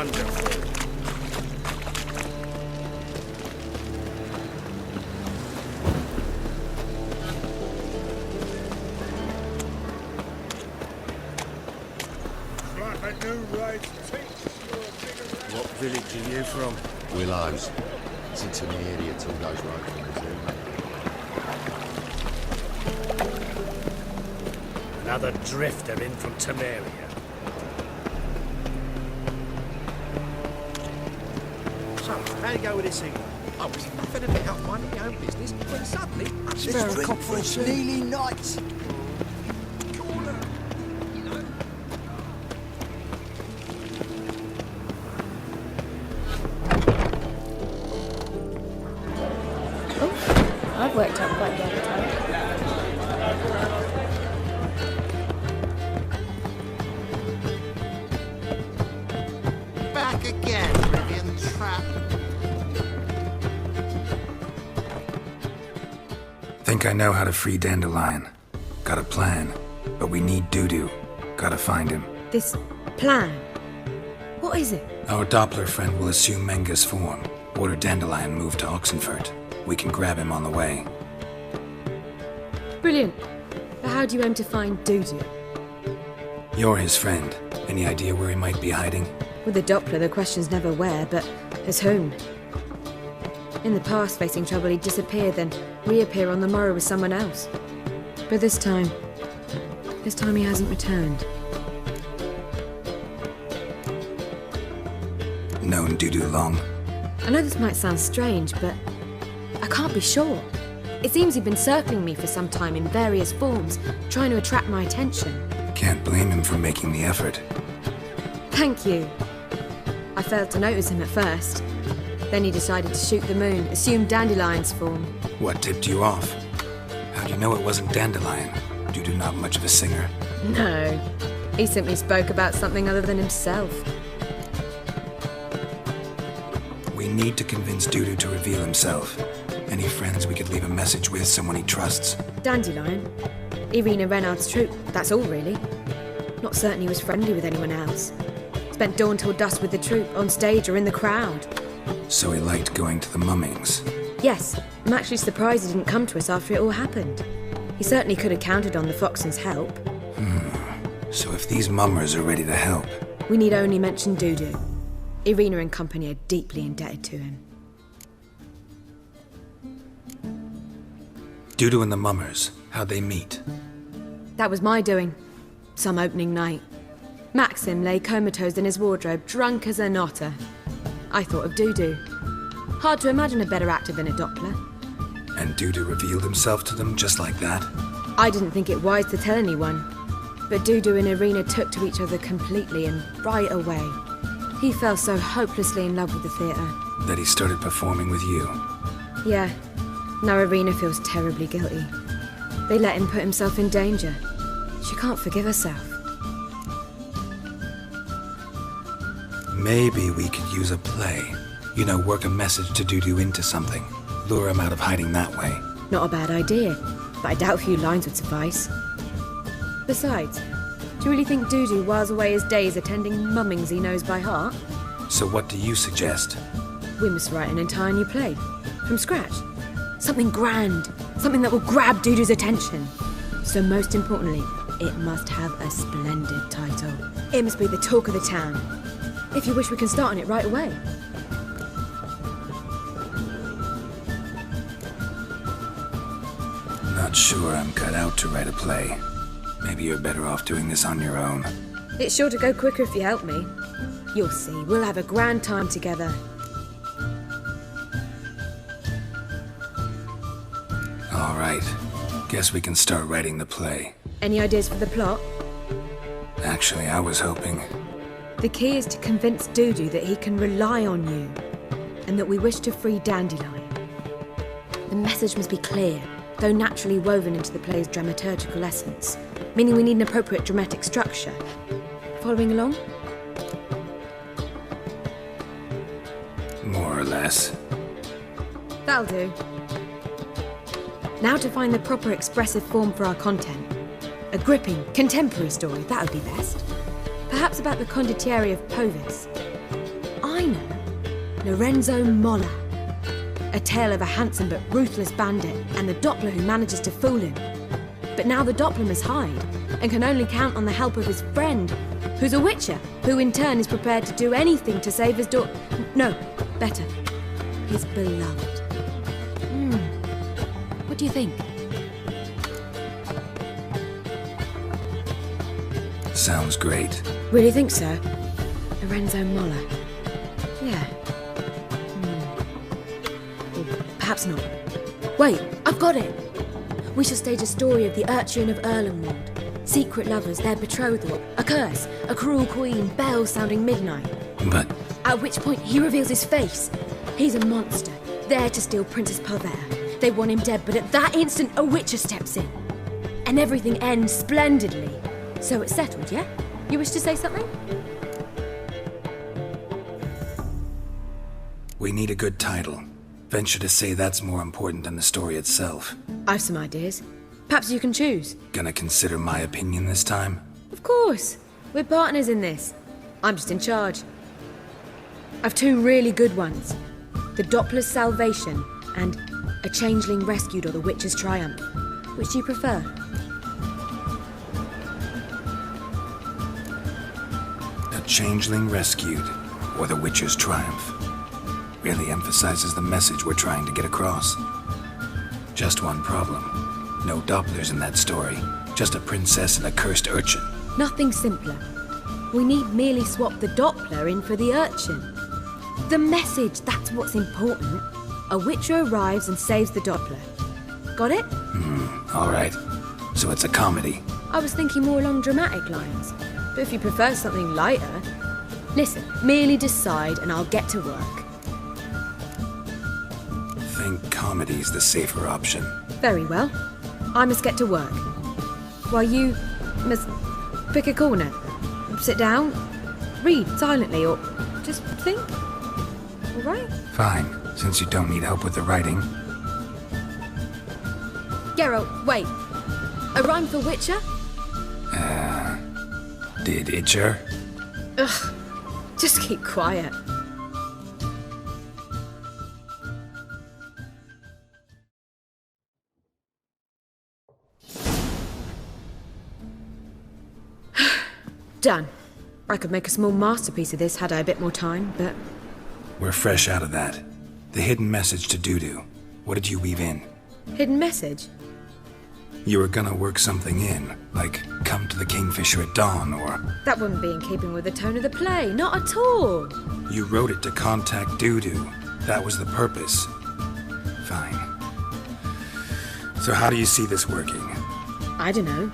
wonderful. What village are you from? Willows. It's into the area till goes right from the zoo. Another drifter in from Temeria. So, how'd it go with this thing? I was nothing a bit out minding my own business when suddenly I smell a cock for a nearly night. I've worked out quite the appetite. Back again, Rivian trap. Think I know how to free Dandelion. Got a plan, but we need Dudu. Gotta find him. This plan? What is it? Our Doppler friend will assume Menga's form. Order Dandelion move to Oxenfurt. We can grab him on the way. Brilliant. But how do you aim to find Dudu? You're his friend. Any idea where he might be hiding? With the Doppler, the question's never where, but as whom? In the past, facing trouble, he'd disappear, then reappear on the morrow with someone else. But this time he hasn't returned. Known Dudu long? I know this might sound strange, but I can't be sure. It seems he'd been circling me for some time in various forms, trying to attract my attention. Can't blame him for making the effort. Thank you. I failed to notice him at first. Then he decided to shoot the moon, assume Dandelion's form. What tipped you off? How'd you know it wasn't Dandelion? Dudu not much of a singer. No, he simply spoke about something other than himself. We need to convince Dudu to reveal himself. Any friends we could leave a message with, someone he trusts? Dandelion? Irina Renard's troupe, that's all really. Not certain he was friendly with anyone else. Spent dawn till dusk with the troupe, on stage or in the crowd. So he liked going to the mummings. Yes, I'm actually surprised he didn't come to us after it all happened. He certainly could have counted on the Foxen's help. So if these mummers are ready to help... We need only mention Dudu. Irina and company are deeply indebted to him. Dudu and the mummers, how'd they meet? That was my doing. Some opening night. Maxim lay comatose in his wardrobe, drunk as an otter. I thought of Dudu. Hard to imagine a better actor than a Doppler. And Dudu revealed himself to them just like that? I didn't think it wise to tell anyone. But Dudu and Irina took to each other completely and right away. He fell so hopelessly in love with the theatre. That he started performing with you? Yeah. Now Irina feels terribly guilty. They let him put himself in danger. She can't forgive herself. Maybe we could use a play. You know, work a message to Dudu into something. Lure him out of hiding that way. Not a bad idea, but I doubt a few lines would suffice. Besides, do you really think Dudu whiles away his days attending mummings he knows by heart? So what do you suggest? We must write an entire new play. From scratch. Something grand. Something that will grab Dudu's attention. So most importantly, it must have a splendid title. It must be the talk of the town. If you wish, we can start on it right away. Not sure I'm cut out to write a play. Maybe you're better off doing this on your own. It's sure to go quicker if you help me. You'll see, we'll have a grand time together. All right. Guess we can start writing the play. Any ideas for the plot? Actually, I was hoping... The key is to convince Dudu that he can rely on you, and that we wish to free Dandelion. The message must be clear, though naturally woven into the play's dramaturgical essence, meaning we need an appropriate dramatic structure. Following along? More or less. That'll do. Now to find the proper expressive form for our content. A gripping, contemporary story, that would be best. Perhaps about the condottieri of Povis. designer? Lorenzo Molla. A tale of a handsome but ruthless bandit and the Doppler who manages to fool him. But now the Doppler must hide and can only count on the help of his friend, who's a witcher, who in turn is prepared to do anything to save his daughter. No, better, his beloved. What do you think? Sounds great. Really think so? Lorenzo Molla. Yeah. Or perhaps not. Wait, I've got it! We shall stage a story of the urchin of Erlenwald. Secret lovers, their betrothal, a curse, a cruel queen, bells sounding midnight. But At which point he reveals his face. He's a monster, there to steal Princess Pavetta. They want him dead, but at that instant a witcher steps in. And everything ends splendidly. So it's settled, yeah? You wish to say something? we need a good title. Venture to say that's more important than the story itself. I've some ideas. Perhaps you can choose. Gonna consider my opinion this time? Of course. We're partners in this. I'm just in charge. I've two really good ones. The Doppler's Salvation and A Changeling Rescued or The Witcher's Triumph. Which do you prefer? A Changeling Rescued or The Witcher's Triumph. Really emphasizes the message we're trying to get across. Just one problem. No Dopplers in that story. Just a princess and a cursed urchin. Nothing simpler. We need merely swap the Doppler in for the urchin. The message, that's what's important. A witcher arrives and saves the Doppler. Got it? All right. So it's a comedy. I was thinking more along dramatic lines. But if you prefer something lighter... Listen, merely decide and I'll get to work. Think comedy's the safer option. Very well. I must get to work. While you must pick a corner. Sit down, read silently, or just think. All right? Fine, since you don't need help with the writing. Gerald, wait. A rhyme for Witcher? Did Itcher? Ugh. Just keep quiet. Done. I could make a small masterpiece of this had I a bit more time, but... We're fresh out of that. The hidden message to Dudu. What did you weave in? Hidden message? You were gonna work something in, like come to the Kingfisher at dawn, or... That wouldn't be in keeping with the tone of the play, not at all. You wrote it to contact Dudu. That was the purpose. Fine. So how do you see this working? I don't know.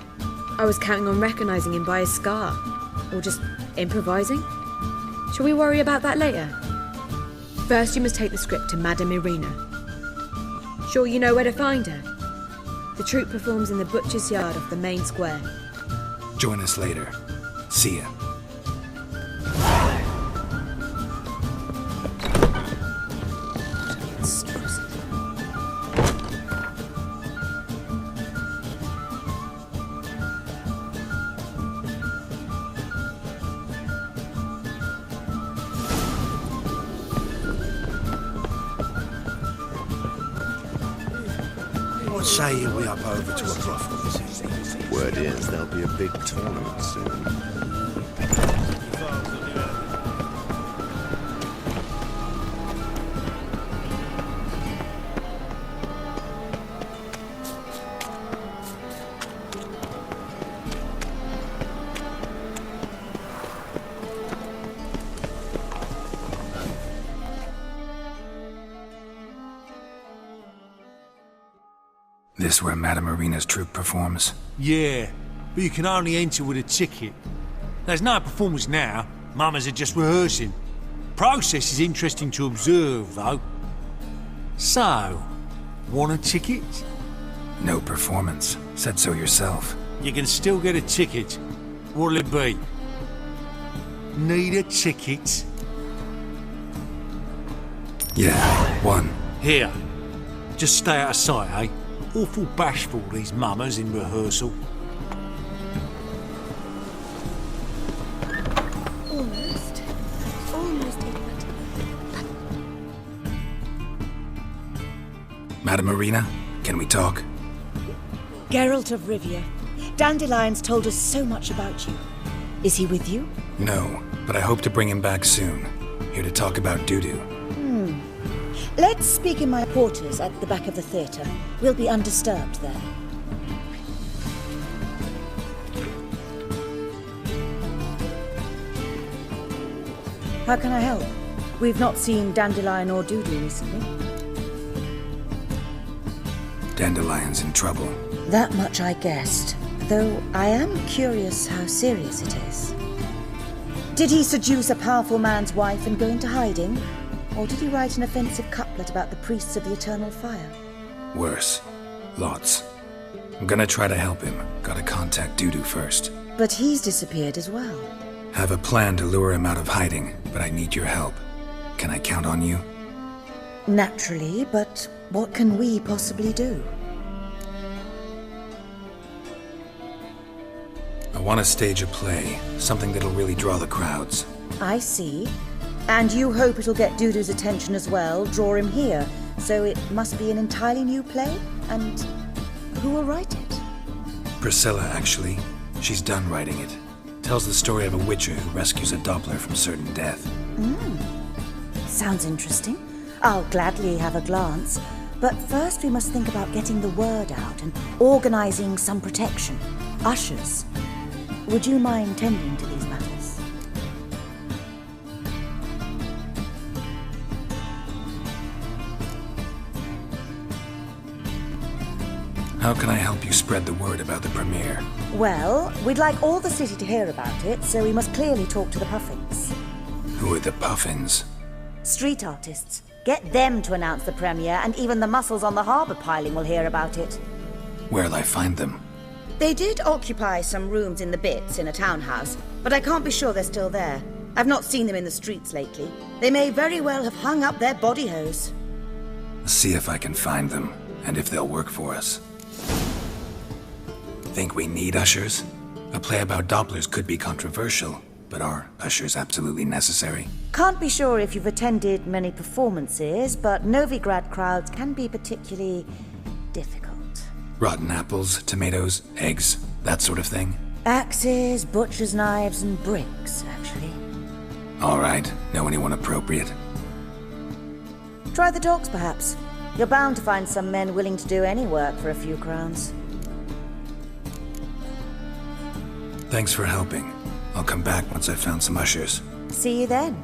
I was counting on recognizing him by his scar. Or just improvising. Shall we worry about that later? First, you must take the script to Madame Irina. Sure you know where to find her? The troupe performs in the butcher's yard off the main square. Join us later. See ya. What say you we up over to a brothel? Word is there'll be a big tournament soon. This where Madame Irina's troupe performs? Yeah, but you can only enter with a ticket. There's no performance now. Mamas are just rehearsing. Process is interesting to observe, though. So, want a ticket? No performance. Said so yourself. You can still get a ticket. What'll it be? Need a ticket? Yeah, one. Here. Just stay out of sight, eh? Awful bashful, these mamas in rehearsal. Almost. Almost take that. Madame Marina, can we talk? Gerald of Rivia. Dandelion's told us so much about you. Is he with you? No, but I hope to bring him back soon. Here to talk about Dudu. Let's speak in my quarters at the back of the theatre. We'll be undisturbed there. How can I help? We've not seen Dandelion or Dudu recently. Dandelion's in trouble. That much I guessed, though I am curious how serious it is. Did he seduce a powerful man's wife and go into hiding? Or did he write an offensive couplet about the priests of the eternal fire? Worse. Lots. I'm gonna try to help him. Gotta contact Dudu first. But he's disappeared as well. Have a plan to lure him out of hiding, but I need your help. Can I count on you? Naturally, but what can we possibly do? I want to stage a play, something that'll really draw the crowds. I see. And you hope it'll get Dudu's attention as well, draw him here. So it must be an entirely new play? And who will write it? Priscilla, actually. She's done writing it. Tells the story of a witcher who rescues a Doppler from certain death. Sounds interesting. I'll gladly have a glance. But first we must think about getting the word out and organizing some protection. Ushers. Would you mind tending to these matters? How can I help you spread the word about the premiere? Well, we'd like all the city to hear about it, so we must clearly talk to the Puffins. Who are the Puffins? Street artists. Get them to announce the premiere, and even the muscles on the harbour piling will hear about it. Where'll I find them? They did occupy some rooms in the Bits in a townhouse, but I can't be sure they're still there. I've not seen them in the streets lately. They may very well have hung up their body hose. See if I can find them, and if they'll work for us. Think we need ushers? A play about Dopplers could be controversial, but are ushers absolutely necessary? Can't be sure if you've attended many performances, but Novigrad crowds can be particularly difficult. Rotten apples, tomatoes, eggs, that sort of thing? Axes, butcher's knives, and bricks, actually. All right, know anyone appropriate? Try the dogs, perhaps. You're bound to find some men willing to do any work for a few crowns. Thanks for helping. I'll come back once I've found some ushers. See you then.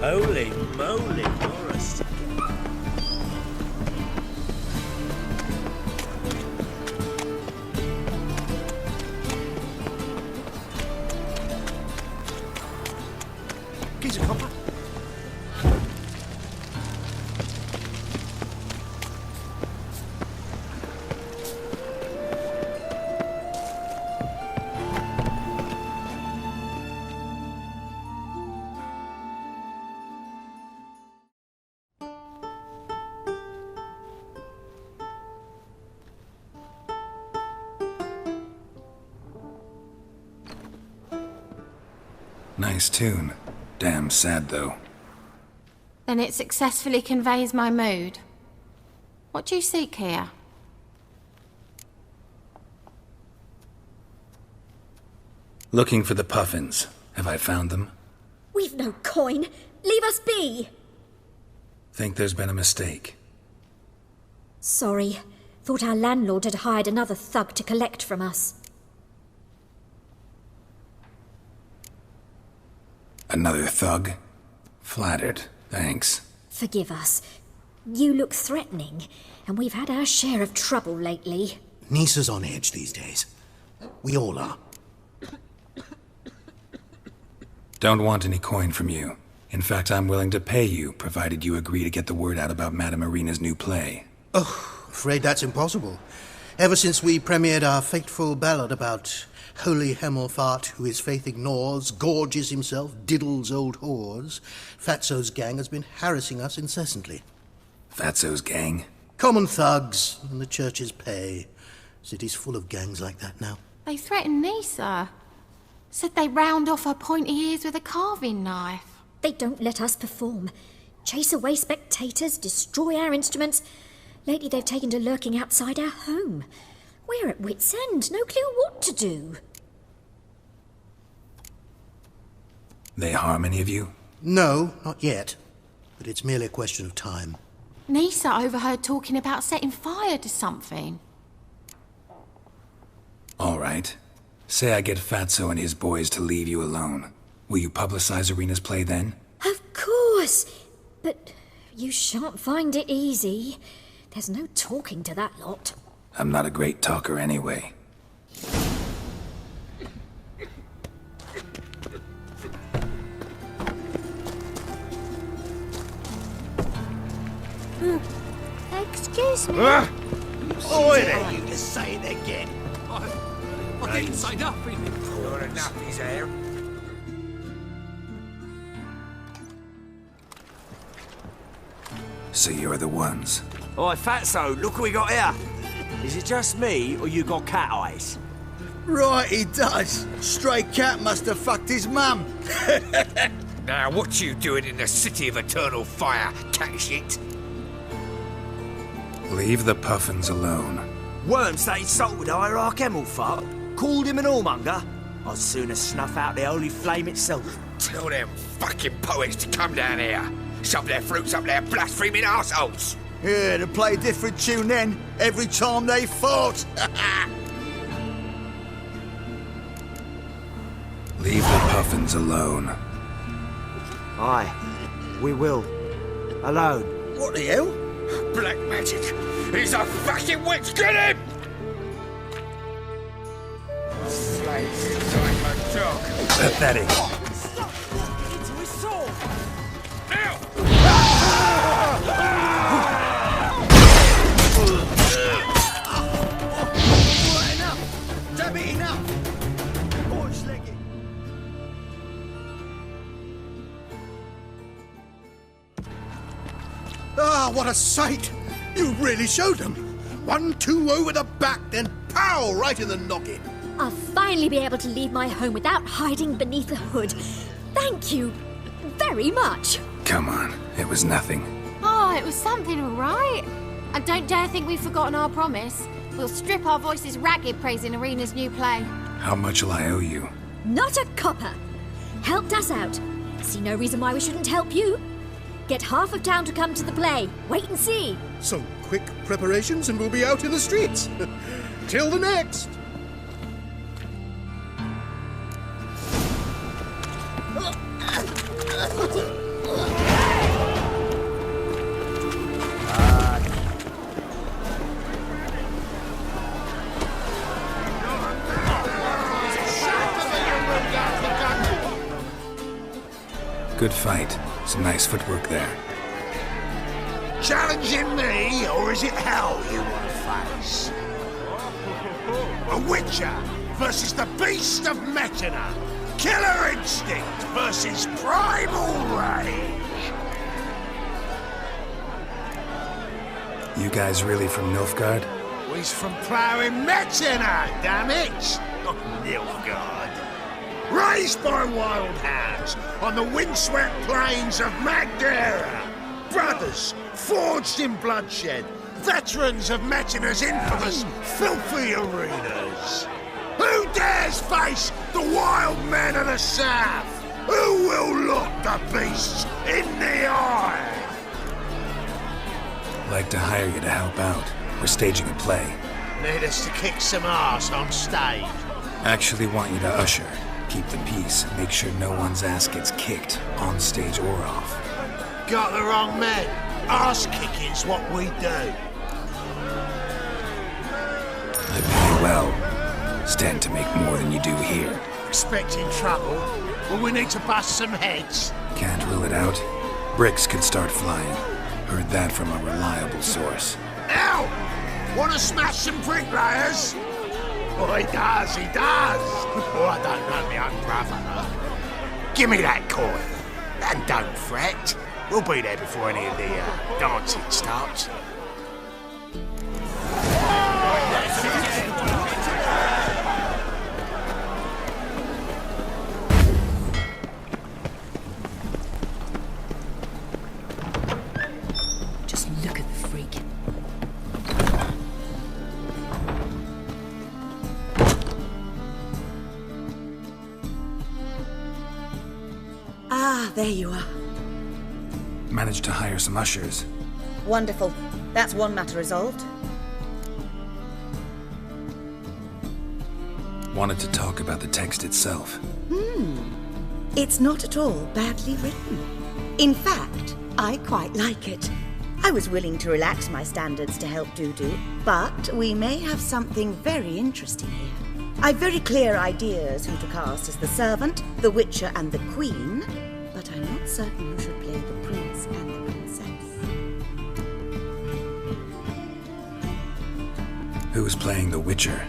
Holy moly, Morris. Geezer copper. Nice tune. Damn sad, though. Then it successfully conveys my mood. What do you seek here? Looking for the Puffins. Have I found them? We've no coin. Leave us be. Think there's been a mistake. Sorry. Thought our landlord had hired another thug to collect from us. Another thug? Flattered, thanks. Forgive us. You look threatening, and we've had our share of trouble lately. Nisa's on edge these days. We all are. Don't want any coin from you. In fact, I'm willing to pay you, provided you agree to get the word out about Madame Marina's new play. Oh, afraid that's impossible. Ever since we premiered our fateful ballad about Holy Hemmelfart, who his faith ignores, gorges himself, diddles old whores. Fatso's gang has been harassing us incessantly. Fatso's gang? Common thugs, and the church's pay. City's full of gangs like that now. They threatened Nisa. Said they round off her pointy ears with a carving knife. They don't let us perform. Chase away spectators, destroy our instruments. Lately they've taken to lurking outside our home. We're at wit's end, no clue what to do. They harm any of you? No, not yet. But it's merely a question of time. Nisa overheard talking about setting fire to something. All right. Say I get Fatso and his boys to leave you alone. Will you publicize Arena's play then? Of course! But you shan't find it easy. There's no talking to that lot. I'm not a great talker anyway. Excuse me. Oi there, you just say it again. I didn't say nothing. Got enough his hair. So you're the ones. Oi, Fatso, look what we got here. Is it just me, or you got cat eyes? Right, he does. Stray cat must have fucked his mum. Now, what you doing in the city of eternal fire, cat shit? Leave the puffins alone. Worms that insulted Hierarch Emmelfart, called him an whoremonger. I'd sooner snuff out the holy flame itself. Tell them fucking poets to come down here. Shove their fruits up their blaspheming arseholes. Yeah, to play a different tune then, every time they fought. Leave the puffins alone. Aye, we will. Alone. What the hell? Black magic. He's a fucking witch. Get him! Slaves like a dog. Pathetic. Into his sword. Now! Enough! Damn it, enough! Horse-legged. Ah, what a sight! You really showed them. 1-2 over the back, then pow, right in the noggin. I'll finally be able to leave my home without hiding beneath the hood. Thank you very much. Come on, it was nothing. Oh, it was something, all right. And don't dare think we've forgotten our promise. We'll strip our voices ragged praising Arena's new play. How much will I owe you? Not a copper. Helped us out. See no reason why we shouldn't help you. Get half of town to come to the play. Wait and see. Some quick preparations and we'll be out in the streets. Till the next. Good fight. Some nice footwork there. Challenging me, or is it hell you want to face? A Witcher versus the Beast of Mechana. Killer instinct versus primal rage. You guys really from Nilfgaard? He's from ploughing Mechana, damn it! Not Nilfgaard. Raised by wild hounds on the windswept plains of Magdera. Brothers forged in bloodshed. Veterans of Mechana's infamous filthy arenas. Who dares face the wild men of the south? Who will look the beasts in the eye? Like to hire you to help out. We're staging a play. Need us to kick some ass on stage. Actually want you to usher. Keep the peace. Make sure no one's ass gets kicked, on stage or off. Got the wrong man. Ass kicking's what we do. I pay well. Stand to make more than you do here. Expecting trouble? Well, we need to bust some heads. Can't rule it out. Bricks could start flying. Heard that from a reliable source. Ow! Want to smash some bricklayers? Oh, he does, he does. Oh, I don't know my own brother. Give me that coin. And don't fret. We'll be there before any of the dancing starts. Just look at the freak. Ah, there you are. Managed to hire some ushers. Wonderful. That's one matter resolved. Wanted to talk about the text itself. It's not at all badly written. In fact, I quite like it. I was willing to relax my standards to help Dudu, but we may have something very interesting here. I've very clear ideas who to cast as the servant, the witcher and the queen, but I'm not certain who should play the prince and the princess. Who's playing the Witcher?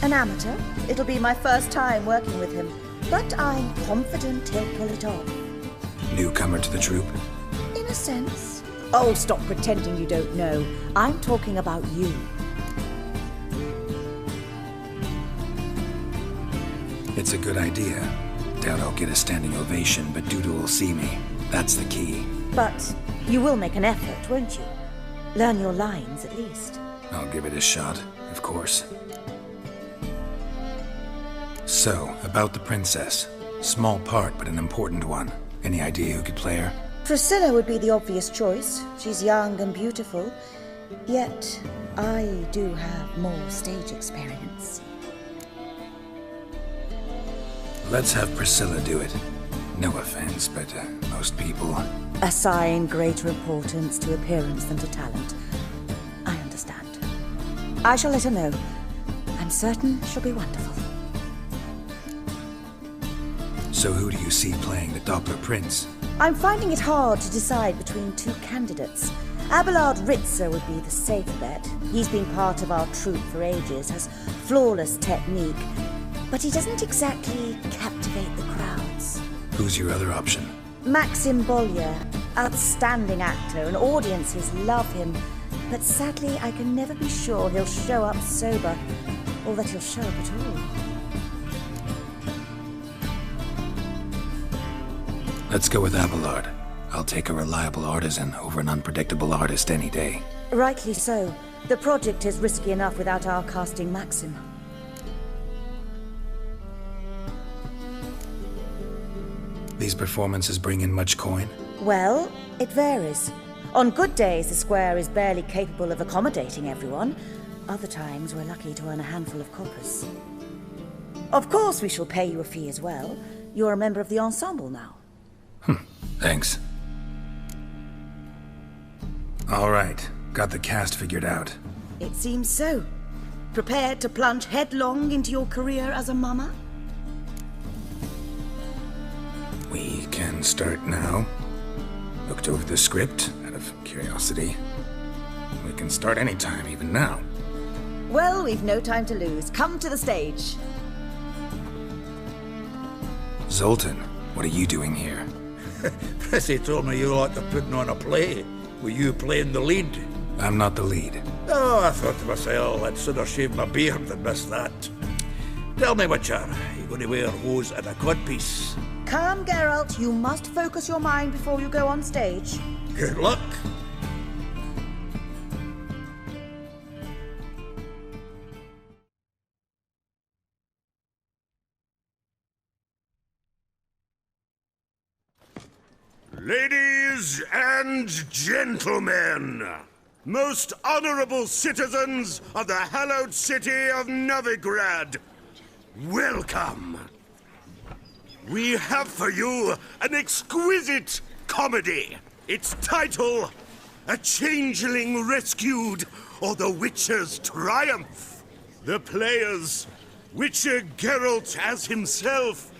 An amateur. It'll be my first time working with him, but I'm confident he'll pull it off. Newcomer to the troupe? In a sense. Oh, stop pretending you don't know. I'm talking about you. It's a good idea. Doubt I'll get a standing ovation, but Dudu will see me. That's the key. But you will make an effort, won't you? Learn your lines, at least. I'll give it a shot, of course. So, about the princess. Small part, but an important one. Any idea who could play her? Priscilla would be the obvious choice. She's young and beautiful. Yet, I do have more stage experience. Let's have Priscilla do it. No offense, but most people... Assign greater importance to appearance than to talent. I understand. I shall let her know. I'm certain she'll be wonderful. So who do you see playing the Doppler Prince? I'm finding it hard to decide between two candidates. Abelard Ritzer would be the safe bet. He's been part of our troupe for ages, has flawless technique, but he doesn't exactly captivate the crowds. Who's your other option? Maxim Bollier, outstanding actor, and audiences love him. But sadly, I can never be sure he'll show up sober, or that he'll show up at all. Let's go with Abelard. I'll take a reliable artisan over an unpredictable artist any day. Rightly so. The project is risky enough without our casting Maxim. These performances bring in much coin? Well, it varies. On good days, the square is barely capable of accommodating everyone. Other times, we're lucky to earn a handful of coppers. Of course, we shall pay you a fee as well. You're a member of the ensemble now. Thanks. All right, got the cast figured out. It seems so. Prepared to plunge headlong into your career as a mama? We can start now. Looked over the script, out of curiosity. We can start anytime, even now. Well, we've no time to lose. Come to the stage. Zoltan, what are you doing here? Prissy told me you like to putting on a play. Were you playing the lead? I'm not the lead. Oh, I thought to myself, I'd sooner shave my beard than miss that. Tell me, Witcher, you going to wear hose and a codpiece? Come, Gerald. You must focus your mind before you go on stage. Good luck. Ladies and gentlemen, most honorable citizens of the hallowed city of Novigrad, welcome. We have for you an exquisite comedy. Its title, A Changeling Rescued, or The Witcher's Triumph. The players, Witcher Gerald as himself,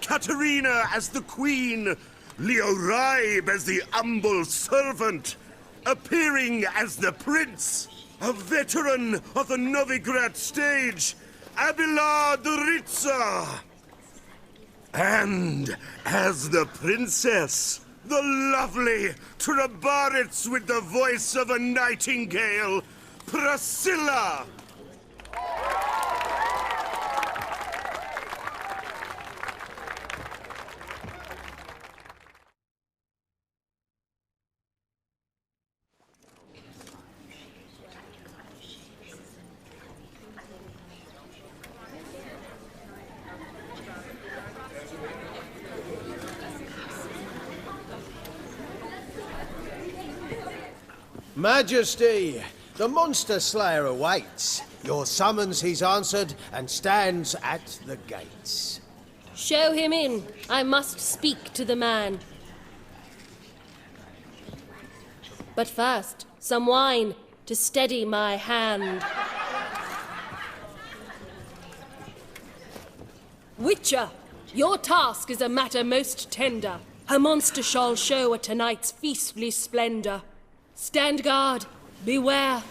Katerina as the Queen, Leo Raib as the humble servant, appearing as the Prince, a veteran of the Novigrad stage, Abelard Ritza. And as the princess, the lovely Trabaritz with the voice of a nightingale, Priscilla. Majesty, the monster slayer awaits. Your summons he's answered and stands at the gates. Show him in. I must speak to the man. But first, some wine to steady my hand. Witcher, your task is a matter most tender. Her monster shall show at tonight's feastly splendor. Stand guard, beware,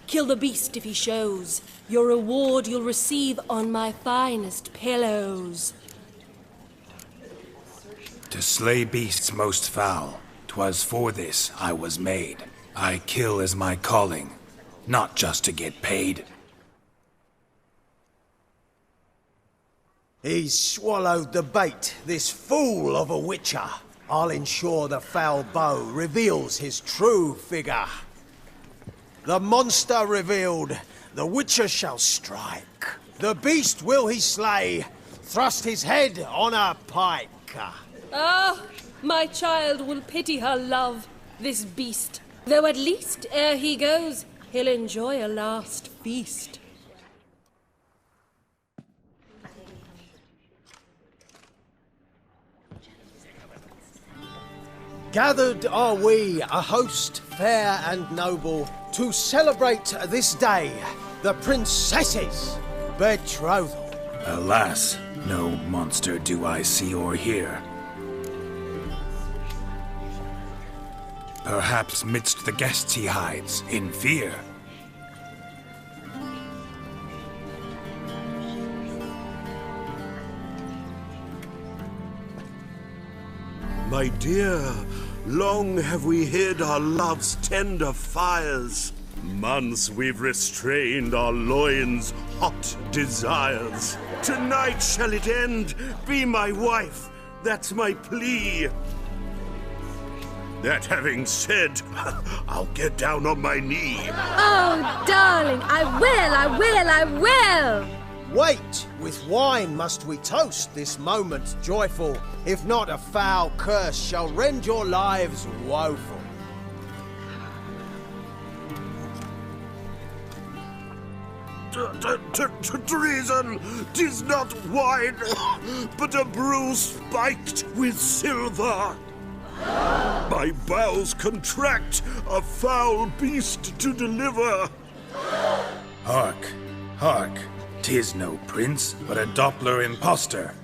kill the beast if he shows. Your reward you'll receive on my finest pillows. To slay beasts most foul, 'twas for this I was made. I kill as my calling, not just to get paid. He's swallowed the bait, this fool of a witcher. I'll ensure the foul bow reveals his true figure. The monster revealed, the witcher shall strike. The beast will he slay, thrust his head on a pike. Ah, my child will pity her love, this beast. Though at least, ere he goes, he'll enjoy a last feast. Gathered are we, a host fair and noble, to celebrate this day, the princess's betrothal. Alas, no monster do I see or hear. Perhaps midst the guests he hides, in fear. My dear, long have we hid our love's tender fires. Months we've restrained our loins' hot desires. Tonight shall it end, be my wife, that's my plea. That having said, I'll get down on my knee. Oh, darling, I will! Wait, with wine must we toast this moment joyful. If not, a foul curse shall rend your lives woeful. Treason! 'Tis not wine, but a brew spiked with silver. My bowels contract, a foul beast to deliver. Hark, hark, 'tis no prince, but a Doppler impostor.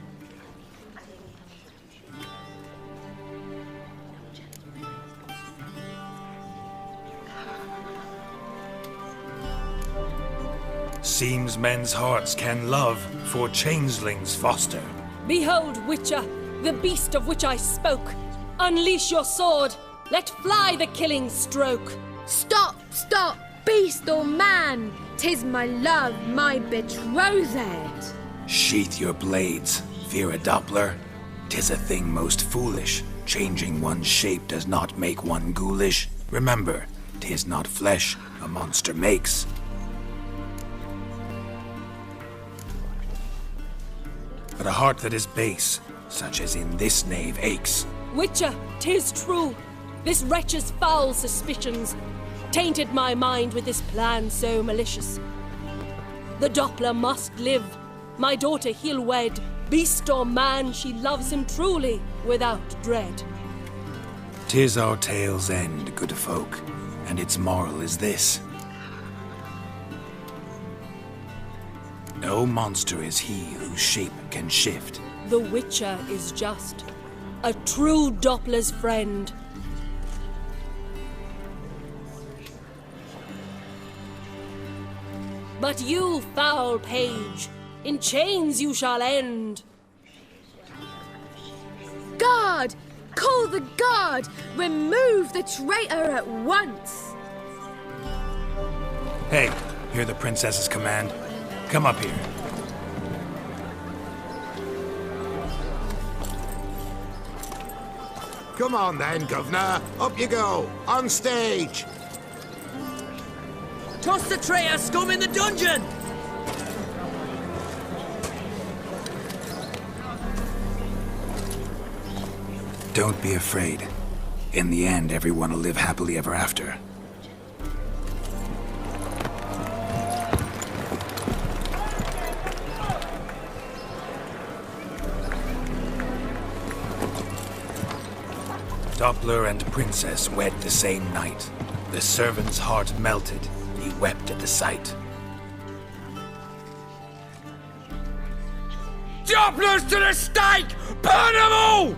Seems men's hearts can love, for changelings foster. Behold, Witcher, the beast of which I spoke. Unleash your sword. Let fly the killing stroke. Stop, beast or man! 'Tis my love, my betrothed. Sheath your blades, fear a Doppler. 'Tis a thing most foolish. Changing one's shape does not make one ghoulish. Remember, 'tis not flesh a monster makes. But a heart that is base, such as in this knave aches. Witcher, 'tis true. This wretch's foul suspicions tainted my mind with this plan so malicious. The Doppler must live. My daughter he'll wed. Beast or man, she loves him truly, without dread. 'Tis our tale's end, good folk, and its moral is this. No monster is he whose shape can shift. The Witcher is just a true Doppler's friend. But you, foul page, In chains you shall end. Guard! Call the guard! Remove the traitor at once! Hey, hear the princess's command? Come up here. Come on then, Governor. Up you go. On stage. Toss the traitor scum in the dungeon! Don't be afraid. In the end, everyone will live happily ever after. Doppler and Princess wed the same night. The servant's heart melted. He wept at the sight. Dopplers to the stake! Burn them all!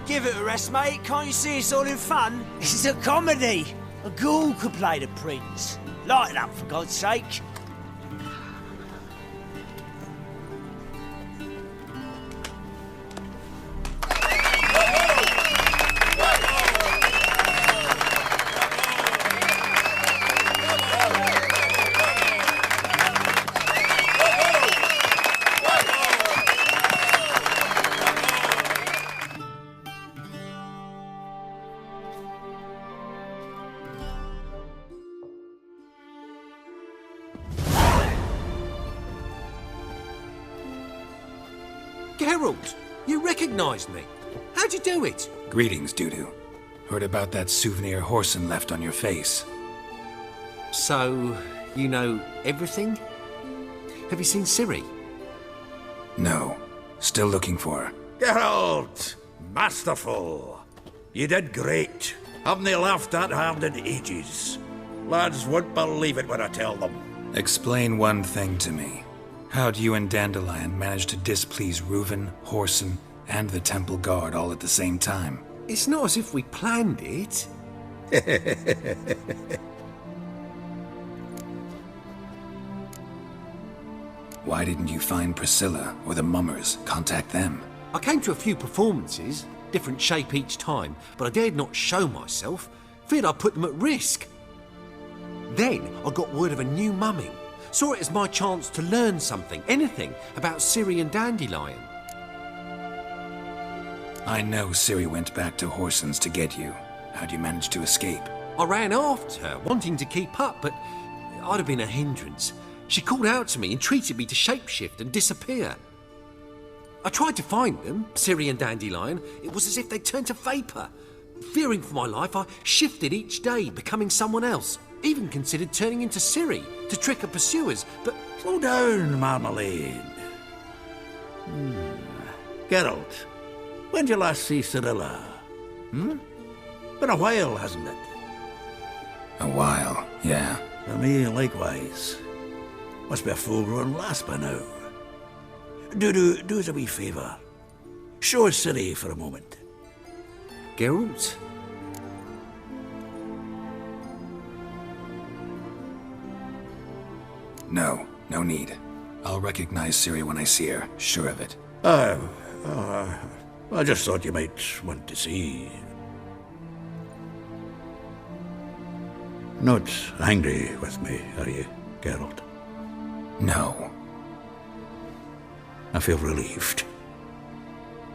Give it a rest, mate. Can't you see it's all in fun? This is a comedy. A ghoul could play the prince. Lighten up, for God's sake. Gerald, you recognized me. How'd you do it? Greetings, Dudu. Heard about that souvenir Horson left on your face. So, you know everything? Have you seen Ciri? No. Still looking for her. Gerald! Masterful! You did great. Haven't they laughed that hard in ages? Lads won't believe it when I tell them. Explain one thing to me. How'd you and Dandelion manage to displease Reuven, Horson, and the Temple Guard all at the same time? It's not as if we planned it. Why didn't you find Priscilla or the Mummers? Contact them. I came to a few performances, different shape each time, but I dared not show myself. Feared I'd put them at risk. Then I got word of a new mumming. Saw it as my chance to learn something, anything, about Ciri and Dandelion. I know Ciri went back to Horson's to get you. How'd you manage to escape? I ran after her, wanting to keep up, but I'd have been a hindrance. She called out to me, entreated me to shapeshift and disappear. I tried to find them, Ciri and Dandelion. It was as if they'd turned to vapour. Fearing for my life, I shifted each day, becoming someone else. Even considered turning into Ciri to trick her pursuers, but... Slow down, Marmalade. Gerald, when did you last see Cirilla? Been a while, hasn't it? A while, yeah. For me, likewise. Must be a full-grown lass by now. Do us a wee favour. Show us Ciri for a moment. Geralt? No, no need. I'll recognize Ciri when I see her, sure of it. I just thought you might want to see. Not angry with me, are you, Gerald? No. I feel relieved.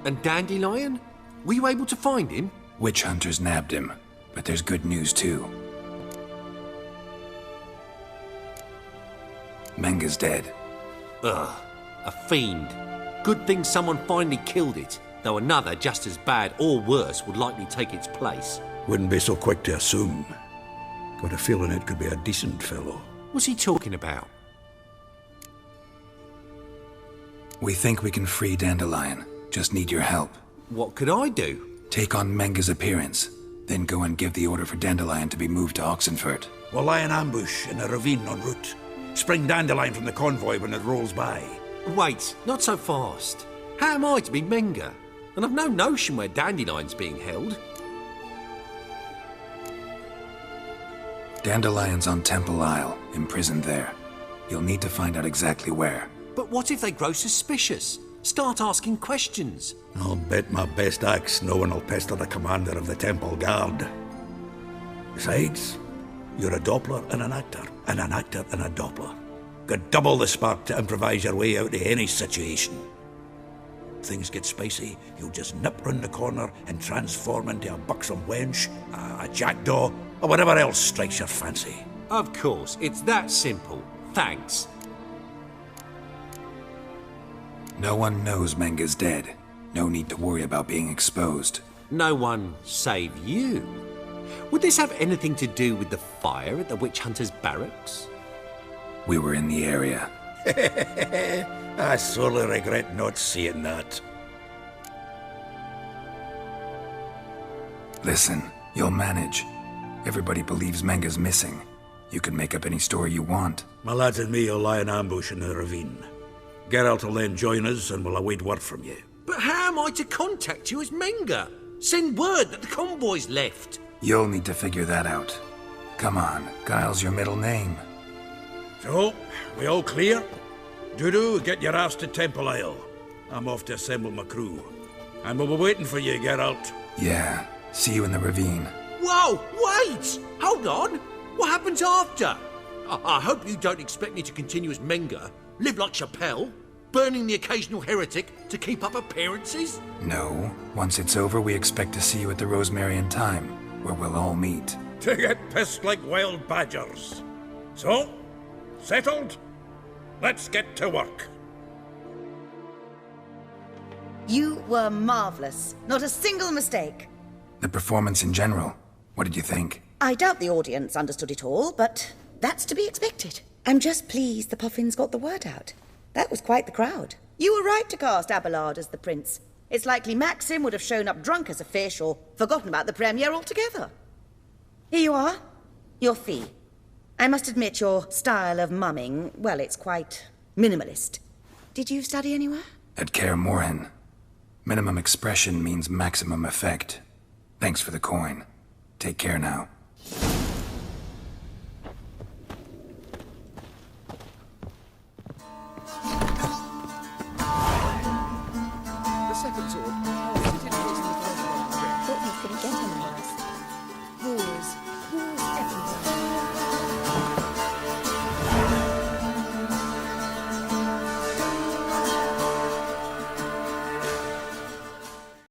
And Dandelion? Were you able to find him? Witch hunters nabbed him, but there's good news too. Menga's dead. Ugh, a fiend. Good thing someone finally killed it, though another just as bad or worse would likely take its place. Wouldn't be so quick to assume. Got a feeling it could be a decent fellow. What's he talking about? We think we can free Dandelion. Just need your help. What could I do? Take on Menga's appearance, then go and give the order for Dandelion to be moved to Oxenfurt. We'll lie in ambush in a ravine en route. Spring Dandelion from the convoy when it rolls by. Wait, not so fast. How am I to be Menga? And I've no notion where Dandelion's being held. Dandelion's on Temple Isle, imprisoned there. You'll need to find out exactly where. But what if they grow suspicious? Start asking questions? I'll bet my best axe no one will pester the commander of the Temple Guard. Besides, you're a Doppler and an actor and a Doppler. Got double the spark to improvise your way out of any situation. Things get spicy, you'll just nip round the corner and transform into a buxom wench, a jackdaw, or whatever else strikes your fancy. Of course, it's that simple. Thanks. No one knows Menga's dead. No need to worry about being exposed. No one save you. Would this have anything to do with the fire at the witch hunter's barracks? We were in the area. I sorely regret not seeing that. Listen, you'll manage. Everybody believes Menga's missing. You can make up any story you want. My lads and me will lie in ambush in the ravine. Gerald will then join us and we'll await word from you. But how am I to contact you as Menga? Send word that the convoy's left. You'll need to figure that out. Come on, Guile's your middle name. So, we all clear? Dudu, get your ass to Temple Isle. I'm off to assemble my crew. And we'll be waiting for you, Gerald. Yeah, see you in the ravine. Whoa, wait! Hold on! What happens after? I hope you don't expect me to continue as Menga, live like Chappelle, burning the occasional heretic to keep up appearances? No. Once it's over, we expect to see you at the Rosemary and Thyme, where we'll all meet. To get pissed like wild badgers. So, settled? Let's get to work. You were marvelous. Not a single mistake. The performance in general, what did you think? I doubt the audience understood it all, but that's to be expected. I'm just pleased the Puffins got the word out. That was quite the crowd. You were right to cast Abelard as the prince. It's likely Maxim would have shown up drunk as a fish or forgotten about the premiere altogether. Here you are. Your fee. I must admit your style of mumming, well, it's quite minimalist. Did you study anywhere? At Kaer Morhen. Minimum expression means maximum effect. Thanks for the coin. Take care now.